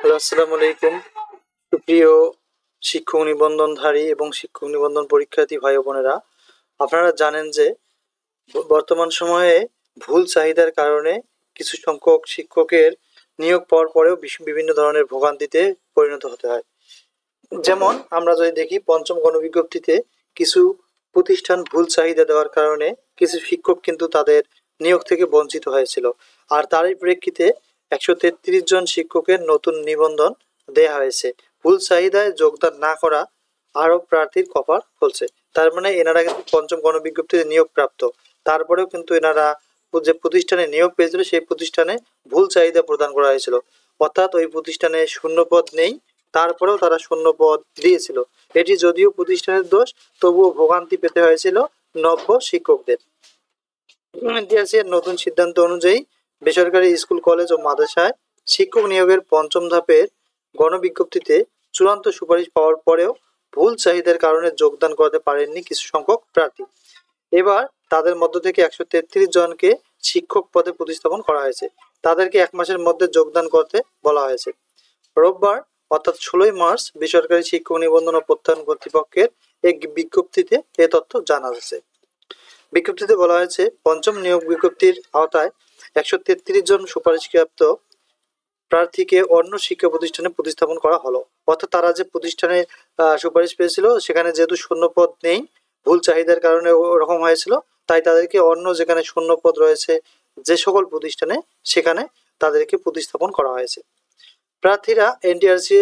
Hello, আসসালামু আলাইকুম। সুপ্রিয় শিক্ষক নিবন্ধনধারী এবং শিক্ষক নিবন্ধন পরীক্ষার্থী ভাই ও বোনেরা, আপনারা জানেন যে বর্তমান সময়ে ভুল চাহিদার কারণে কিছু সংখ্যক শিক্ষকের নিয়োগ পাওয়ার পরেও বিভিন্ন ধরনের ভোগান্তিতে পরিণত হতে হয়। যেমন আমরা যদি দেখি, পঞ্চম গণবিজ্ঞপ্তিতে কিছু প্রতিষ্ঠান ভুল চাহিদা দেওয়ার কারণে কিছু শিক্ষক কিন্তু তাদের নিয়োগ থেকে বঞ্চিত হয়েছিল। আর তারই প্রেক্ষিতে 133 জন শিক্ষকের নতুন নিবন্ধন দেয়া হয়েছে। ভুল চাহিদায় যোগদান না করা আরও প্রার্থীর কপাল খুলছে। তার মানে এনারা কিন্তু পঞ্চম গণবিজ্ঞপ্তিতে নিয়োগ প্রাপ্ত, তারপরেও কিন্তু এনারা যে প্রতিষ্ঠানে নিয়োগ পেয়েছিল সেই প্রতিষ্ঠানে ভুল চাহিদা প্রদান করা হয়েছিল, অর্থাৎ ওই প্রতিষ্ঠানে শূন্যপদ নেই, তারপরেও তারা শূন্য পদ দিয়েছিল। এটি যদিও প্রতিষ্ঠানের দোষ, তবুও ভোগান্তি পেতে হয়েছিল নব্য শিক্ষকদের। ইতিহাসের নতুন সিদ্ধান্ত অনুযায়ী বেসরকারি স্কুল, কলেজ ও মাদ্রাসায় শিক্ষক নিয়োগের পঞ্চম ধাপের গণবিজ্ঞপ্তিতে চূড়ান্ত সুপারিশ পাওয়ার পরেও ভুল চাহিদার কারণে যোগদান করতে পারেননি কিছু সংখ্যক প্রার্থী। এবার তাদের মধ্য থেকে 133 জনকে শিক্ষক পদে প্রতিস্থাপন করা হয়েছে। তাদেরকে 1 মাসের মধ্যে যোগদান করতে বলা হয়েছে। রোববার অর্থাৎ 16ই মার্চ বেসরকারি শিক্ষক নিবন্ধন ও প্রত্যয়ন কর্তৃপক্ষের এক বিজ্ঞপ্তিতে এ তথ্য জানা গেছে। বিজ্ঞপ্তিতে বলা হয়েছে, পঞ্চম নিয়োগ বিজ্ঞপ্তির আওতায় 133 জন সুপারিশপ্রাপ্ত প্রার্থীকে অন্য শিক্ষা প্রতিষ্ঠানে প্রতিস্থাপন করা হলো। অর্থাৎ তারা যে প্রতিষ্ঠানে সুপারিশ পেয়েছিল সেখানে যেহেতু শূন্য পদ নেই, ভুল চাহিদার কারণে ওরকম হয়েছিল, তাই তাদেরকে অন্য যেখানে শূন্য পদ রয়েছে যে সকল প্রতিষ্ঠানে, সেখানে তাদেরকে প্রতিস্থাপন করা হয়েছে। প্রার্থীরা এনটিআরসি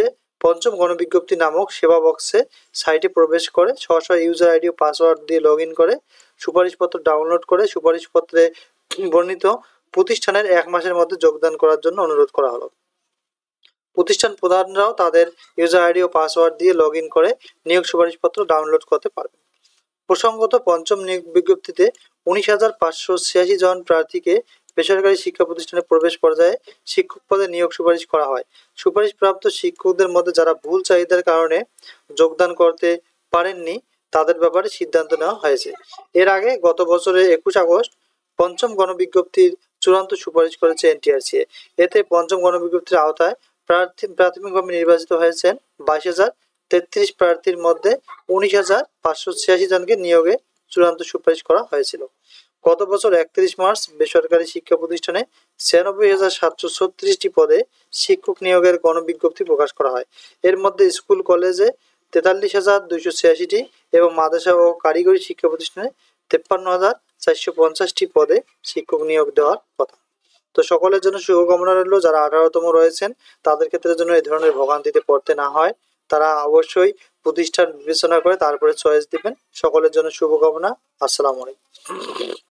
পঞ্চম গণবিজ্ঞপ্তি নামক সেবা বক্সে সাইটে প্রবেশ করে স্ব ইউজার আইডি ও পাসওয়ার্ড দিয়ে লগ ইন করে সুপারিশপত্র ডাউনলোড করে সুপারিশপত্রে বর্ণিত প্রতিষ্ঠানের 1 মাসের মধ্যে যোগদান করার জন্য অনুরোধ করা হলো। প্রতিষ্ঠান প্রধানরাও তাদের ইউজার আইডি ও পাসওয়ার্ড দিয়ে লগ ইন করে নিয়োগ সুপারিশপত্র ডাউনলোড করতে পারবে। প্রসঙ্গত, পঞ্চম নিয়োগ বিজ্ঞপ্তিতে 19,586 জন প্রার্থীকে বেসরকারি শিক্ষা প্রতিষ্ঠানে প্রবেশ পর্যায়ে শিক্ষক পদে নিয়োগ সুপারিশ করা হয়। সুপারিশপ্রাপ্ত শিক্ষকদের মধ্যে যারা ভুল চাহিদার কারণে যোগদান করতে পারেননি তাদের ব্যাপারে সিদ্ধান্ত নেওয়া হয়েছে। এর আগে গত বছরের 21 আগস্ট পঞ্চম গণবিজ্ঞপ্তির চূড়ান্ত সুপারিশ করেছে এনটিআরসি। এতে পঞ্চম গণবিজ্ঞপ্তির আওতায় প্রাথমিকভাবে নির্বাচিত হয়েছেন 22,033 প্রার্থীর মধ্যে 19,586 জনকে নিয়োগে চূড়ান্ত সুপারিশ করা হয়েছিল। গত বছর 31 মার্চ বেসরকারি শিক্ষা প্রতিষ্ঠানে 96,736টি পদে শিক্ষক নিয়োগের গণবিজ্ঞপ্তি প্রকাশ করা হয়। এর মধ্যে স্কুল, কলেজে 43,286টি এবং মাদ্রাসা ও কারিগরি শিক্ষা প্রতিষ্ঠানে 53,450টি পদে শিক্ষক নিয়োগ দেওয়ার কথা। তো সকলের জন্য শুভকামনা রইল। যারা 18তম রয়েছেন তাদের ক্ষেত্রে যেন এই ধরনের ভোগান্তিতে পড়তে না হয়, তারা অবশ্যই প্রতিষ্ঠান বিবেচনা করে তারপরে চয়েস দিবেন। সকলের জন্য শুভকামনা। আসসালামু আলাইকুম।